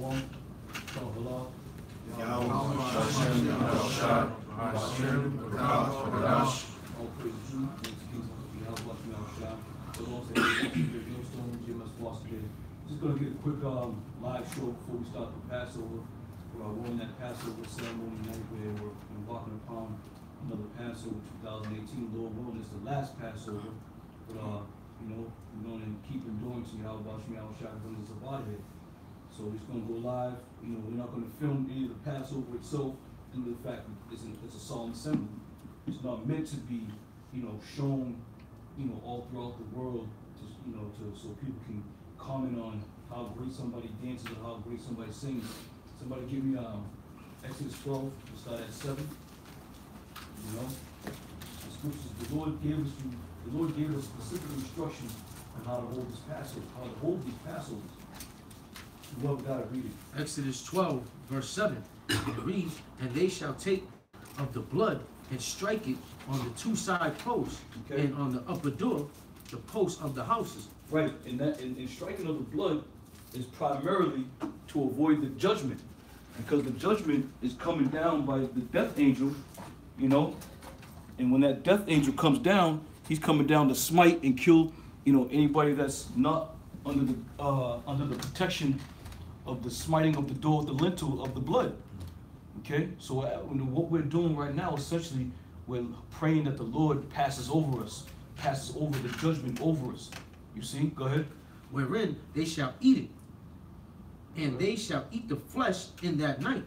Shalom. Shalom. All praise to you. Gmsboston. Just going to get a quick live show before we start the Passover. We're in that Passover ceremony night where we're embarking upon another Passover 2018. Lord willing, it's the last Passover. But, we're going to keep enduring to Yahweh Shai brings us up out of here. So we're just going to go live. We're not going to film any of the Passover itself due to the fact that it's a solemn assembly. It's not meant to be, shown, all throughout the world, so people can comment on how great somebody dances or how great somebody sings. Somebody give me Exodus 12. We'll start at 7. The scriptures. The Lord gave us specific instructions on how to hold this Passover, how to hold these Passovers. Well, we gotta read it. Exodus 12, verse 7. It reads, "And they shall take of the blood and strike it on the two side posts, and on the upper door, the posts of the houses." Right, and striking of the blood is primarily to avoid the judgment, because the judgment is coming down by the death angel, and when that death angel comes down, he's coming down to smite and kill, anybody that's not under the protection of the smiting of the door, the lintel of the blood. Okay, so what we're doing right now, essentially, we're praying that the Lord passes over us, passes over the judgment over us. You see? Go ahead. "Wherein they shall eat it, and they shall eat the flesh in that night,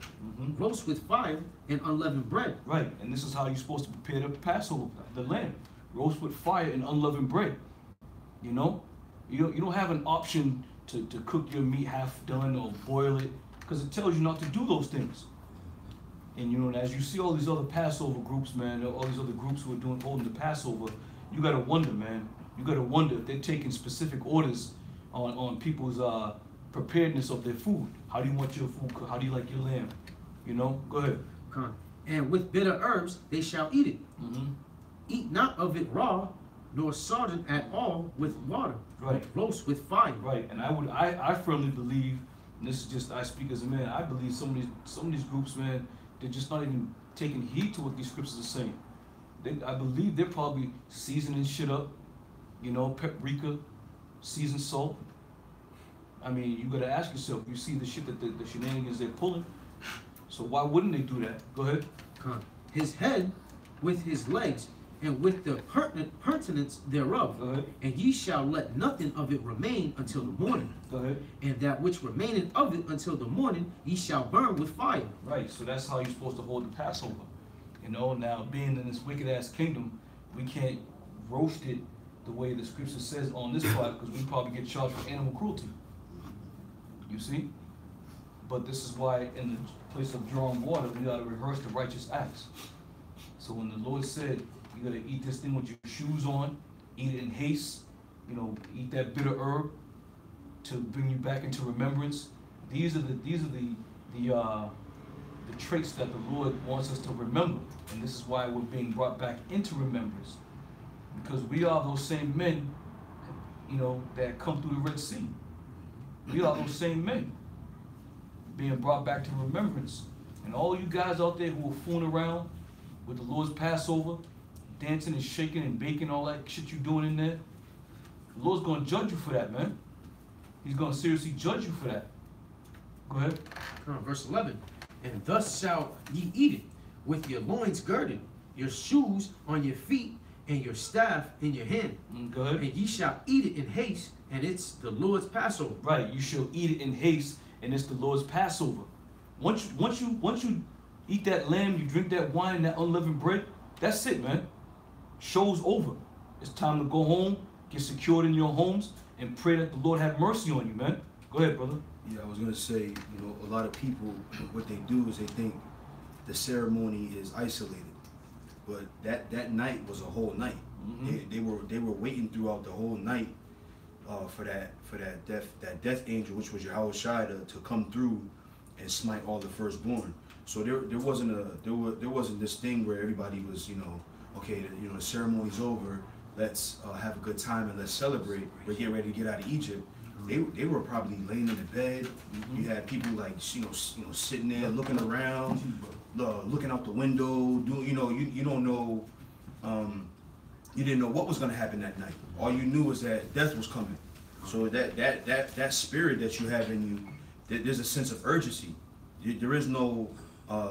roast with fire and unleavened bread." Right, and this is how you're supposed to prepare the Passover, the lamb. Roast with fire and unleavened bread. You don't have an option to cook your meat half done or boil it, because it tells you not to do those things. And as you see all these other Passover groups, man, all these other groups who are holding the Passover, you gotta wonder, man. You gotta wonder if they're taking specific orders on people's preparedness of their food. How do you want your food cooked? How do you like your lamb? Go ahead. "And with bitter herbs they shall eat it. Eat not of it raw, nor sodden at all with water, right? Roast with fire." Right, and I firmly believe, and this is just, I speak as a man, I believe some of these groups, man, they're just not even taking heed to what these scriptures are saying. I believe they're probably seasoning shit up, paprika, seasoned salt. I mean, you gotta ask yourself, you see the shit that the shenanigans they're pulling, so why wouldn't they do that? Go ahead. "His head with his legs, and with the pertinence thereof, and ye shall let nothing of it remain until the morning. Go ahead. And that which remaineth of it until the morning, ye shall burn with fire." Right, so that's how you're supposed to hold the Passover. Now being in this wicked ass kingdom, we can't roast it the way the scripture says on this part, because we probably get charged for animal cruelty. You see? But this is why in the place of drawing water, we gotta rehearse the righteous acts. So when the Lord said, you gotta eat this thing with your shoes on, eat it in haste, eat that bitter herb to bring you back into remembrance. These are the traits that the Lord wants us to remember, and this is why we're being brought back into remembrance, because we are those same men, that come through the Red Sea. We are those same men being brought back to remembrance. And all you guys out there who are fooling around with the Lord's Passover, dancing and shaking and baking, all that shit you doing in there, the Lord's going to judge you for that, man. He's going to seriously judge you for that. Go ahead. Verse 11. "And thus shall ye eat it, with your loins girded, your shoes on your feet, and your staff in your hand. Go ahead. And ye shall eat it in haste, and it's the Lord's Passover." Right, you shall eat it in haste, and it's the Lord's Passover. Once you eat that lamb, you drink that wine, that unleavened bread, that's it, man. Show's over. It's time to go home, get secured in your homes, and pray that the Lord have mercy on you, man. Go ahead, brother. Yeah, I was gonna say, a lot of people, what they do is they think the ceremony is isolated, but that night was a whole night. They were waiting throughout the whole night for that death angel, which was Yahweh Shai, to come through and smite all the firstborn. So there wasn't this thing where everybody was okay, the ceremony's over, let's have a good time and let's celebrate. We're getting ready to get out of Egypt. they were probably laying in the bed. You had people like sitting there looking around, looking out the window. You don't know. You didn't know what was going to happen that night. All you knew was that death was coming. So that spirit that you have in you, there's a sense of urgency. There is no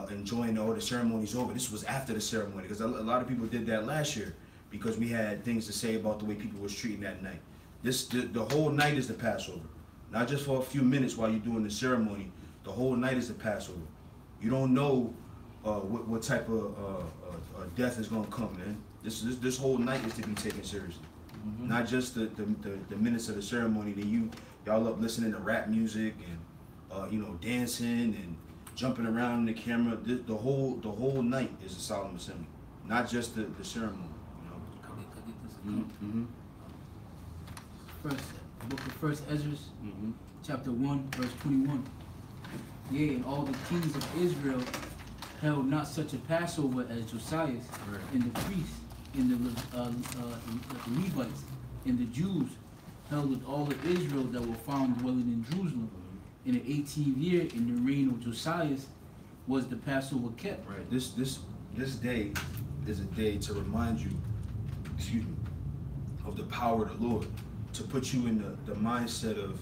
enjoying the ceremony's over. This was after the ceremony, because a lot of people did that last year because we had things to say about the way people was treating that night. The whole night is the Passover, not just for a few minutes while you're doing the ceremony. The whole night is the Passover. You don't know what type of death is going to come, man. This whole night is to be taken seriously. Not just the minutes of the ceremony that y'all up listening to rap music and dancing and jumping around in the camera. The whole night is a solemn assembly, not just the ceremony. Book of First Ezra, chapter 1, verse 21. Yea, and all the kings of Israel held not such a Passover as Josiah, and the priests, and the Levites, and the Jews held with all of Israel that were found dwelling in Jerusalem. In the 18th year, in the reign of Josiah, was the Passover kept. Right. This day is a day to remind you, of the power of the Lord, to put you in the mindset of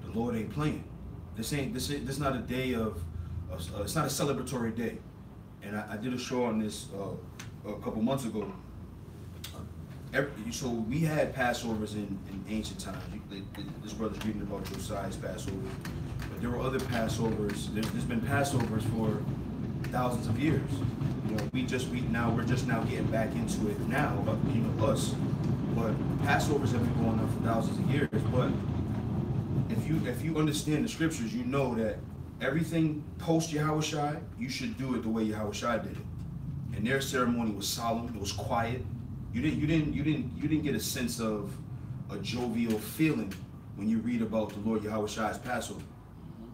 the Lord ain't playing. This not a day of it's not a celebratory day. And I did a show on this a couple months ago. So we had Passovers in ancient times. This brother's reading about Josiah's Passover, but there were other Passovers. There's been Passovers for thousands of years. We're just now getting back into it now. Us. But Passovers have been going on for thousands of years. But if you understand the scriptures, you know that everything post Yahushua, you should do it the way Yahushua did it. And their ceremony was solemn. It was quiet. You didn't get a sense of a jovial feeling when you read about the Lord Yahushua's Passover.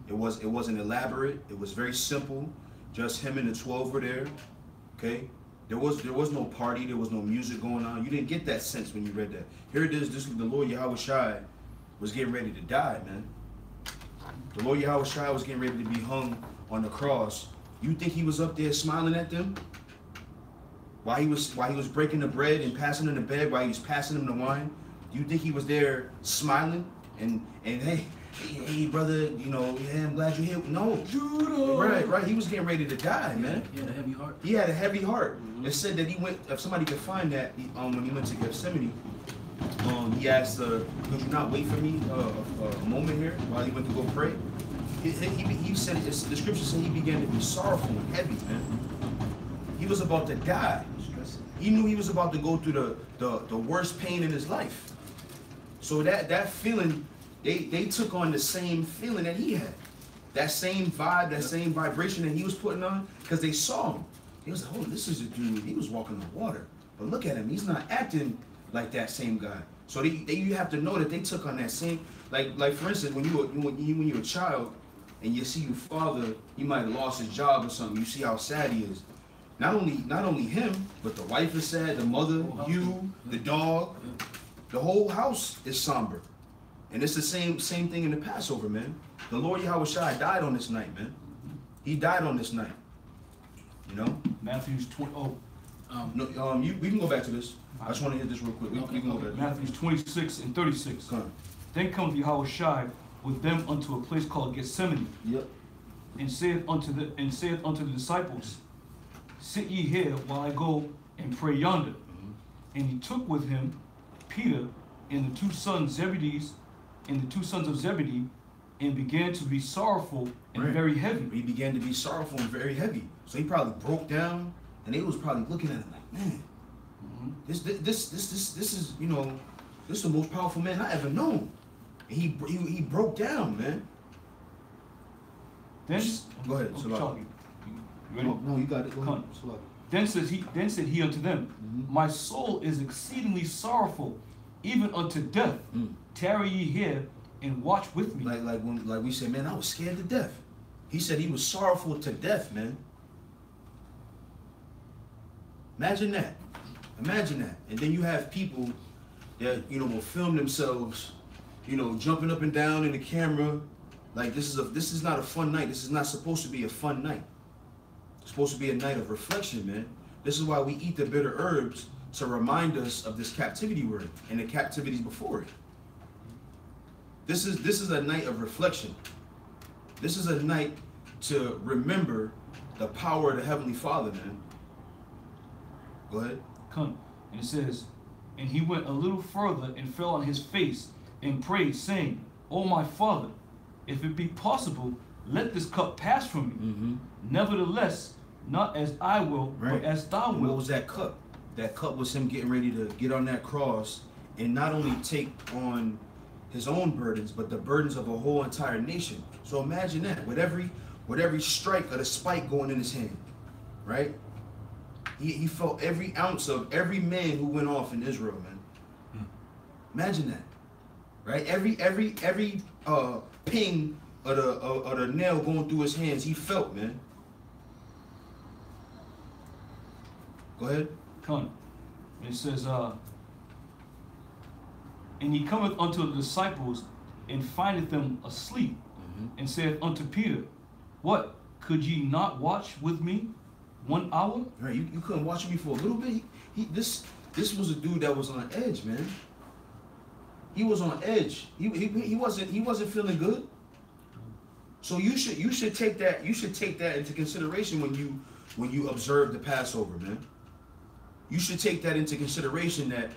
It wasn't elaborate. It was very simple. Just him and the 12 were there. Okay. There was no party. There was no music going on. You didn't get that sense when you read that. Here it is. The Lord Yahushua was getting ready to die, man. The Lord Yahushua was getting ready to be hung on the cross. You think he was up there smiling at them? While he was breaking the bread and passing them the bread, while he was passing them the wine, do you think he was there smiling and hey brother, I'm glad you're here? No, Judah. Right. He was getting ready to die, man. He had a heavy heart. He had a heavy heart. It said that he went. If somebody could find that, when he went to Gethsemane, he asked, "Could you not wait for me a moment here while he went to go pray?" He said, the scripture said he began to be sorrowful and heavy, man. He was about to die. He knew he was about to go through the worst pain in his life. So that feeling, they took on the same feeling that he had. That same vibe, that same vibration that he was putting on, because they saw him. He was like, oh, this is a dude, he was walking on water. But look at him, he's not acting like that same guy. So you have to know that they took on that same, like for instance, when you're a child and you see your father, he might have lost his job or something, you see how sad he is. Not only him, but the wife is sad, the mother, you, the dog, the whole house is somber. And it's the same thing in the Passover, man. The Lord Yahushua died on this night, man. He died on this night. Matthew's 20. We can go back to this. I just want to hit this real quick. We can go back. Matthew's 26 and 36. Come on. Then cometh Yahushua with them unto a place called Gethsemane. Yep. And saith unto the disciples, sit ye here while I go and pray yonder. And he took with him Peter and the two sons of Zebedee, and began to be sorrowful and very heavy. He began to be sorrowful and very heavy. So he probably broke down, and they was probably looking at him like, man, this is this is the most powerful man I ever known. And he broke down, man. Then go ahead, Charlie. You ready? No, you got it. Go ahead. Then said he unto them, my soul is exceedingly sorrowful, even unto death. Tarry ye here and watch with me. Like we said, man, I was scared to death. He said he was sorrowful to death, man. Imagine that. And then you have people that will film themselves jumping up and down in the camera. Like this is not a fun night. This is not supposed to be a fun night. It's supposed to be a night of reflection, man. This is why we eat the bitter herbs, to remind us of this captivity we're in and the captivities before it. This is a night of reflection. This is a night to remember the power of the Heavenly Father, man. Go ahead. Come. And it says, and he went a little further and fell on his face and prayed, saying, "O my Father, if it be possible, let this cup pass from me. Nevertheless, not as I will, but as thou wilt." What was that cup? That cup was him getting ready to get on that cross and not only take on his own burdens, but the burdens of a whole entire nation. So imagine that, with every strike of the spike going in his hand, right? He felt every ounce of every man who went off in Israel, man. Imagine that, right? Every ping of the nail going through his hands, he felt, man. Go ahead. Come. And it says, and he cometh unto the disciples and findeth them asleep, and saith unto Peter, "What, could ye not watch with me 1 hour?" Right, you couldn't watch me for a little bit. This was a dude that was on edge, man. He was on edge. He wasn't feeling good. So you should take that into consideration when you observe the Passover, man. You should take that into consideration, that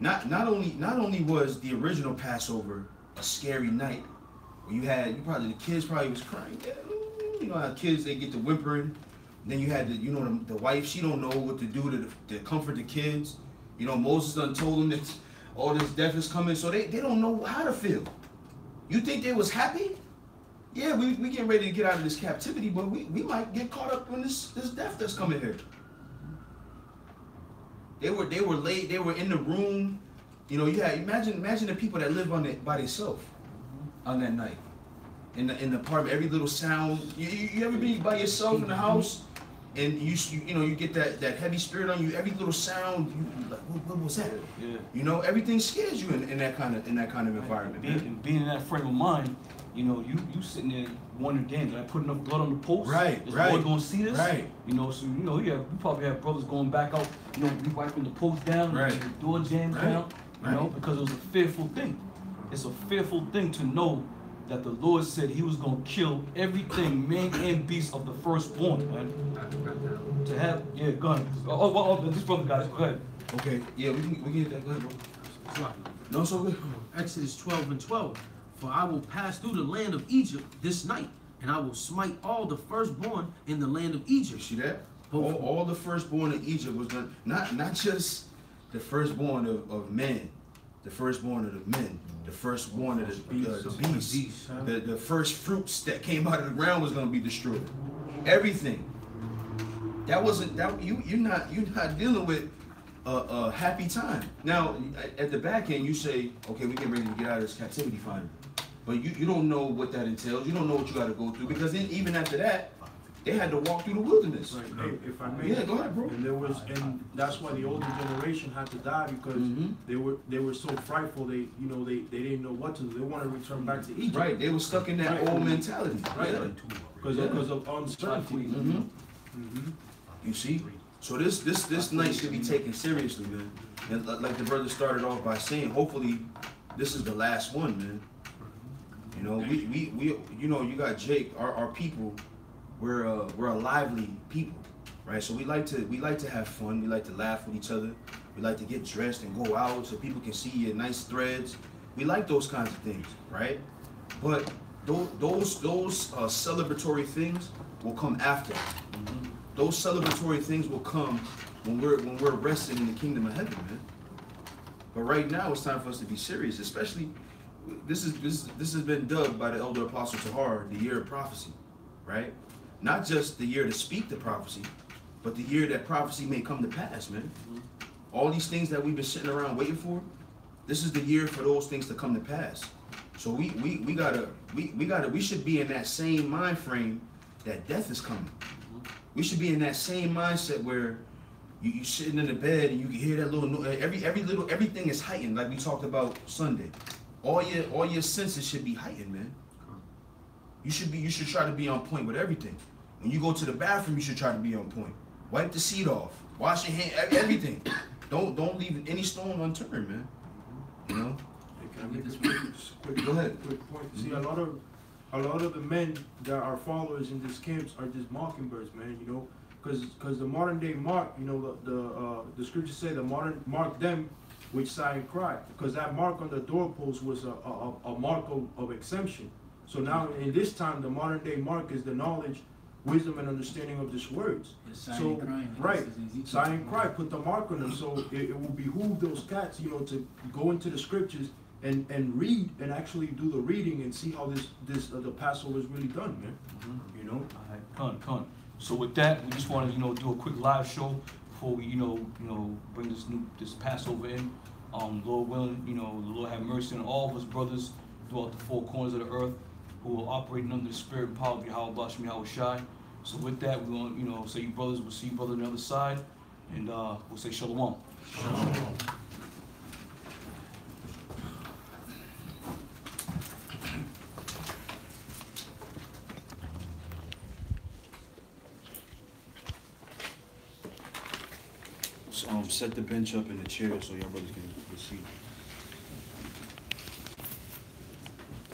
not only was the original Passover a scary night, where the kids probably was crying. You know how kids, they get to whimpering. Then you had the wife, she don't know what to do to comfort the kids. Moses done told them that all this death is coming, so they don't know how to feel. You think they was happy? Yeah, we getting ready to get out of this captivity, but we might get caught up in this death that's coming here. They were in the room. You had imagine the people that live by themselves on that night. In the apartment, every little sound. You ever be by yourself in the house, and you get that heavy spirit on you. Every little sound, you like, what was that? Yeah. Everything scares you in that kind of environment. Being in that frame of mind, you sitting there wondering, damn, did I put enough blood on the post? Is the Lord gonna see this? Right. So you probably have brothers going back out, wiping the post down, and the door jams down, because it was a fearful thing. It's a fearful thing to know that the Lord said he was going to kill everything, man and beast of the firstborn, man. To have, go ahead. This brother, guys, go ahead. Okay, yeah, we can get that. Go ahead, bro. No, it's so good. Exodus 12:12. For I will pass through the land of Egypt this night, and I will smite all the firstborn in the land of Egypt. You see that? All the firstborn in Egypt was done, not just the firstborn of men, the firstborn of the men, the firstborn of the beasts, the first fruits that came out of the ground was going to be destroyed. Everything. You're not dealing with a happy time. Now, at the back end, you say, okay, we get ready to get out of this captivity finally. But you don't know what that entails. You don't know what you got to go through, because then even after that, they had to walk through the wilderness. Right. If I may, yeah, go ahead, bro. And that's why the older generation had to die, because they were so frightful. They didn't know what to do. They want to return back to Egypt. Right. They were stuck in that old mentality. Right. Because of uncertainty. You see. So this night should be taken seriously, man. And like the brother started off by saying, hopefully, this is the last one, man. We you got Jake, our people. We're a lively people, right? So we like to have fun. We like to laugh with each other. We like to get dressed and go out so people can see your nice threads. We like those kinds of things, right? But those celebratory things will come after. Those celebratory things will come when we're resting in the kingdom of heaven, man. But right now it's time for us to be serious, especially this has been dubbed by the elder apostle Tahar the year of prophecy, right? Not just the year to speak the prophecy, but the year that prophecy may come to pass, man. All these things that we've been sitting around waiting for, this is the year for those things to come to pass. So we should be in that same mind frame that death is coming. We should be in that same mindset where you sitting in the bed and you can hear that little noise. Everything is heightened, like we talked about Sunday. all your senses should be heightened, man. You should try to be on point with everything. When you go to the bathroom, you should try to be on point. Wipe the seat off. Wash your hand. Everything. Don't leave any stone unturned, man. You know. Hey, can I make a quick Go ahead. quick point? See, a lot of the men that are followers in these camps are just mockingbirds, man. You know, because the modern day mark, you know, the scriptures say the modern mark them which sigh and cry, because that mark on the doorpost was a mark of exemption. So now in this time, the modern day mark is the knowledge, wisdom, and understanding of these words. So right, sigh and cry, put the mark on them. So it will behoove those cats, you know, to go into the scriptures and read and actually do the reading and see how the Passover is really done, man. You know. All right, come. So with that, we just want to do a quick live show before we bring this Passover in. Lord willing, the Lord have mercy on all of us brothers throughout the four corners of the earth who are operating under the spirit and power of Yahweh Bashmi Yahweh Shai. So with that, we're going to say you brothers, we'll see you brother on the other side, and we'll say shalom. Shalom. Set the bench up in the chair so y'all brothers can see.